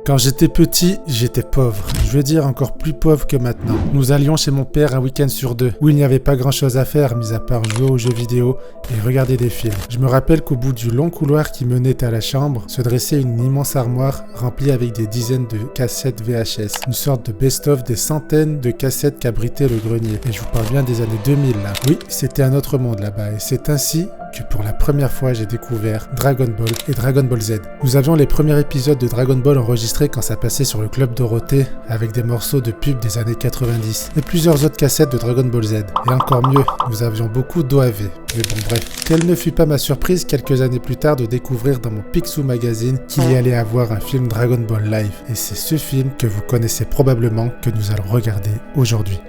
Quand j'étais petit, j'étais pauvre. Je veux dire encore plus pauvre que maintenant. Nous allions chez mon père un week-end sur deux, où il n'y avait pas grand-chose à faire, mis à part jouer aux jeux vidéo et regarder des films. Je me rappelle qu'au bout du long couloir qui menait à la chambre, se dressait une immense armoire remplie avec des dizaines de cassettes VHS. Une sorte de best-of des centaines de cassettes qu'abritait le grenier. Et je vous parle bien des années 2000 là. Oui, c'était un autre monde là-bas. Et c'est ainsi que pour la première fois j'ai découvert Dragon Ball et Dragon Ball Z. Nous avions les premiers épisodes de Dragon Ball enregistrés quand ça passait sur le Club Dorothée avec des morceaux de pub des années 90 et plusieurs autres cassettes de Dragon Ball Z. Et encore mieux, nous avions beaucoup d'OAV. Mais bon bref, quelle ne fut pas ma surprise quelques années plus tard de découvrir dans mon Picsou magazine qu'il y allait avoir un film Dragon Ball Live. Et c'est ce film que vous connaissez probablement que nous allons regarder aujourd'hui.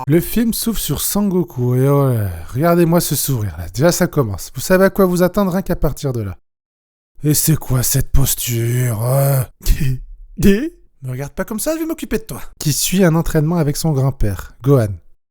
Le film s'ouvre sur Sangoku et oh là, regardez-moi ce sourire là, déjà ça commence. Vous savez à quoi vous attendre rien qu'à partir de là. Et c'est quoi cette posture Me regarde pas comme ça, je vais m'occuper de toi. Qui suit un entraînement avec son grand-père, Gohan.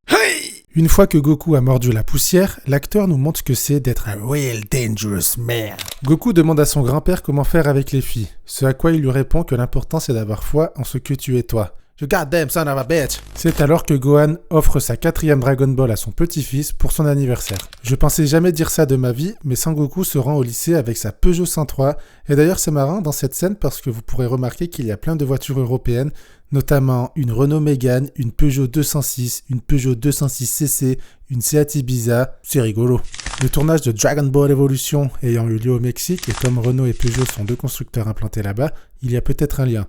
Hey! Une fois que Goku a mordu la poussière, l'acteur nous montre ce que c'est d'être un real dangerous man. Goku demande à son grand-père comment faire avec les filles, ce à quoi il lui répond que l'important c'est d'avoir foi en ce que tu es toi. You goddamn son of a bitch. C'est alors que Gohan offre sa 4e Dragon Ball à son petit-fils pour son anniversaire. Je pensais jamais dire ça de ma vie, mais Sangoku se rend au lycée avec sa Peugeot 103. Et d'ailleurs c'est marrant dans cette scène parce que vous pourrez remarquer qu'il y a plein de voitures européennes, notamment une Renault Mégane, une Peugeot 206, une Peugeot 206cc, une Seat Ibiza. C'est rigolo. Le tournage de Dragon Ball Evolution ayant eu lieu au Mexique, et comme Renault et Peugeot sont deux constructeurs implantés là-bas, il y a peut-être un lien.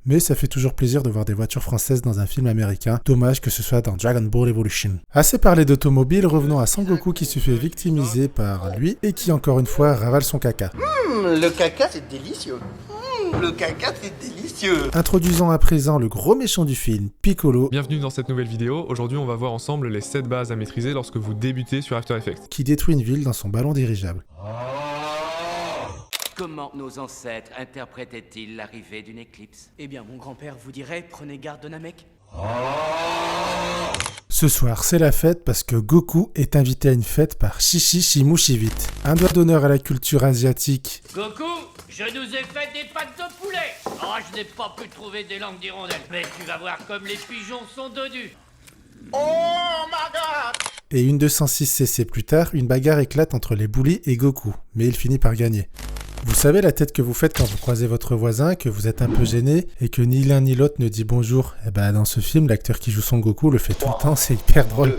Mais ça fait toujours plaisir de voir des voitures françaises dans un film américain. Dommage que ce soit dans Dragon Ball Evolution. Assez parlé d'automobile, revenons à Sangoku qui se fait victimiser par lui et qui encore une fois ravale son caca. Le caca c'est délicieux. Le caca c'est délicieux. Introduisons à présent le gros méchant du film, Piccolo. Bienvenue dans cette nouvelle vidéo. Aujourd'hui on va voir ensemble les 7 bases à maîtriser lorsque vous débutez sur After Effects. Qui détruit une ville dans son ballon dirigeable. Comment nos ancêtres interprétaient-ils l'arrivée d'une éclipse? Eh bien, mon grand-père vous dirait, prenez garde de Namek. Ce soir, c'est la fête parce que Goku est invité à une fête par Shishi Shimushivit. Un doigt d'honneur à la culture asiatique. Goku, je nous ai fait des pâtes de poulet. Oh, je n'ai pas pu trouver des langues d'hirondelle. Mais tu vas voir comme les pigeons sont dodus. Oh my god. Et une 206cc plus tard, une bagarre éclate entre les bullies et Goku, mais il finit par gagner. Vous savez la tête que vous faites quand vous croisez votre voisin, que vous êtes un peu gêné et que ni l'un ni l'autre ne dit bonjour. Et ben dans ce film, l'acteur qui joue Son Goku le fait tout le temps, c'est hyper drôle.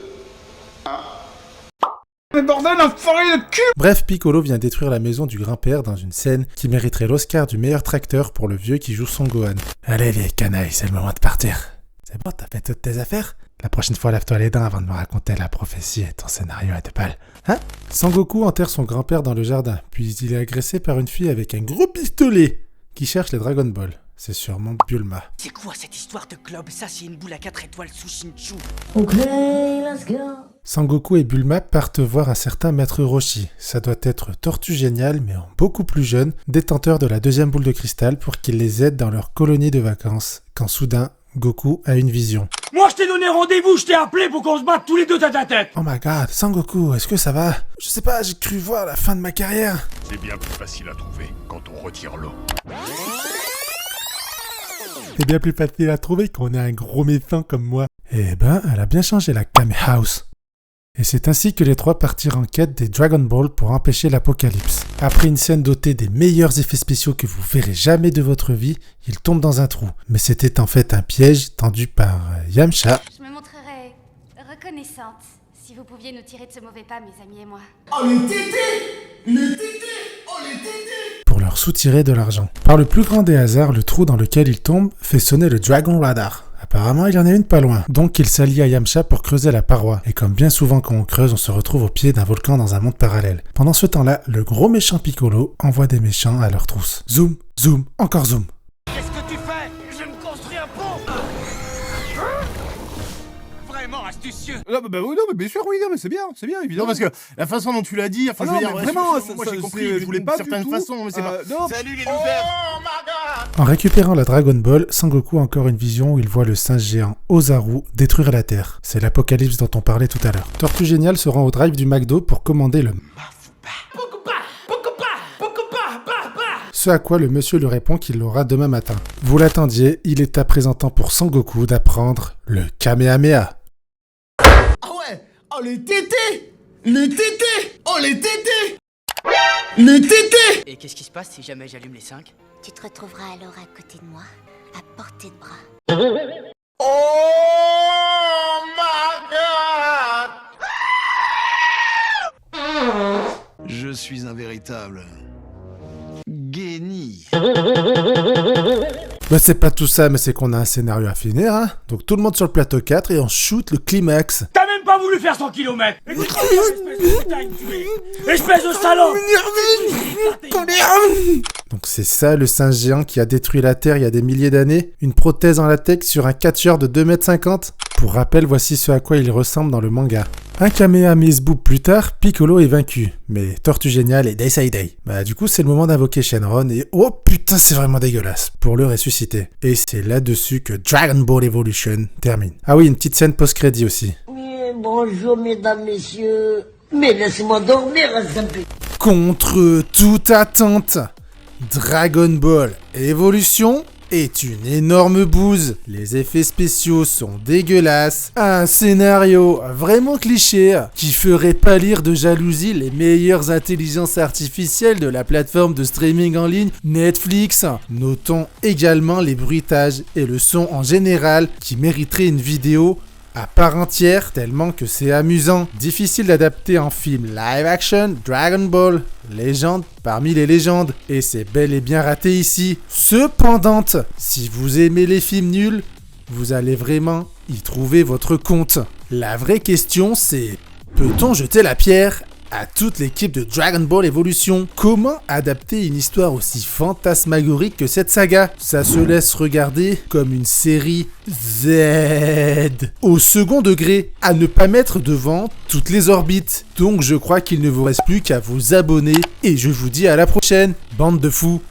Mais bordel, enfoiré de cul. Bref, Piccolo vient détruire la maison du grand-père dans une scène qui mériterait l'Oscar du meilleur tracteur pour le vieux qui joue Son Gohan. Allez les canailles, c'est le moment de partir. C'est bon, t'as fait toutes tes affaires? La prochaine fois, lave-toi les dents avant de me raconter la prophétie et ton scénario à 2 balles. Hein? Sangoku enterre son grand-père dans le jardin, puis il est agressé par une fille avec un gros pistolet qui cherche les Dragon Ball. C'est sûrement Bulma. C'est quoi cette histoire de globe? Ça, c'est une boule à 4 étoiles sous Shinchu. Ok, let's go. Sangoku et Bulma partent voir un certain Maître Roshi. Ça doit être Tortue Géniale, mais en beaucoup plus jeune, détenteur de la 2e boule de cristal pour qu'il les aide dans leur colonie de vacances, quand soudain, Goku a une vision. Moi, je t'ai donné rendez-vous, je t'ai appelé pour qu'on se batte tous les deux tête à tête. Oh my god, Sangoku, est-ce que ça va? Je sais pas, j'ai cru voir la fin de ma carrière. C'est bien plus facile à trouver quand on retire l'eau. C'est bien plus facile à trouver qu'on est un gros méchant comme moi. Eh ben, elle a bien changé la Kame House. Et c'est ainsi que les trois partirent en quête des Dragon Ball pour empêcher l'apocalypse. Après une scène dotée des meilleurs effets spéciaux que vous verrez jamais de votre vie, ils tombent dans un trou. Mais c'était en fait un piège tendu par Yamcha. Je me montrerai reconnaissante si vous pouviez nous tirer de ce mauvais pas, mes amis et moi. Oh les tétés. Les tétés. Oh les tétés. Pour leur soutirer de l'argent. Par le plus grand des hasards, le trou dans lequel ils tombent fait sonner le Dragon Radar. Apparemment, il y en a une pas loin. Donc, il s'allie à Yamcha pour creuser la paroi. Et comme bien souvent quand on creuse, on se retrouve au pied d'un volcan dans un monde parallèle. Pendant ce temps-là, le gros méchant Piccolo envoie des méchants à leur trousse. Zoom, zoom, encore zoom. Qu'est-ce que tu fais? Je me construis un pont. extrêmement astucieux. Non, oui, non, mais bien sûr, oui, non, mais c'est bien, évidemment. Non, parce que la façon dont tu l'as dit, enfin, Ah je veux non, dire, mais vraiment, moi ça, j'ai compris je voulais pas d'une certaine du tout. façon, mais c'est pas... Non. Salut les losers. Oh my god. En récupérant la Dragon Ball, Sangoku a encore une vision où il voit le singe géant Ozaru détruire la Terre. C'est l'apocalypse dont on parlait tout à l'heure. Tortue Géniale se rend au drive du McDo pour commander le ce à quoi le monsieur lui répond qu'il l'aura demain matin. Vous l'attendiez, il est à présent temps pour Sangoku d'apprendre le Kamehameha. Ah ouais. Oh les tétés. Les tétés. Oh les tétés. Les tétés. Et qu'est-ce qui se passe si jamais j'allume les 5? Tu te retrouveras alors à côté de moi, à portée de bras. Oh my god. Je suis un véritable génie. Bah c'est pas tout ça, mais c'est qu'on a un scénario à finir, hein. Donc tout le monde sur le plateau 4 et on shoot le climax. T'as même pas voulu faire 100 km. Espèce de salaud. Donc c'est ça le singe géant qui a détruit la Terre il y a des milliers d'années. Une prothèse en latex sur un catcheur de 2,50 m. Pour rappel, voici ce à quoi il ressemble dans le manga. Un Kamehameha Boob plus tard, Piccolo est vaincu. Mais Tortue Géniale est Day. Bah du coup c'est le moment d'invoquer Shenron et oh putain c'est vraiment dégueulasse. Pour le ressusciter. Et c'est là-dessus que Dragon Ball Evolution termine. Ah oui, une petite scène post-crédit aussi. Oui, bonjour mesdames, messieurs. Mais laissez-moi dormir un peu. Contre toute attente, Dragon Ball Evolution est une énorme bouse. Les effets spéciaux sont dégueulasses. Un scénario vraiment cliché qui ferait pâlir de jalousie les meilleures intelligences artificielles de la plateforme de streaming en ligne Netflix. Notons également les bruitages et le son en général qui mériteraient une vidéo à part entière, tellement que c'est amusant. Difficile d'adapter en film live action Dragon Ball, légende parmi les légendes. Et c'est bel et bien raté ici. Cependant, si vous aimez les films nuls, vous allez vraiment y trouver votre compte. La vraie question c'est, peut-on jeter la pierre à toute l'équipe de Dragon Ball Evolution? Comment adapter une histoire aussi fantasmagorique que cette saga? Ça se laisse regarder comme une série Z au second degré, à ne pas mettre devant toutes les orbites. Donc je crois qu'il ne vous reste plus qu'à vous abonner et je vous dis à la prochaine, bande de fous.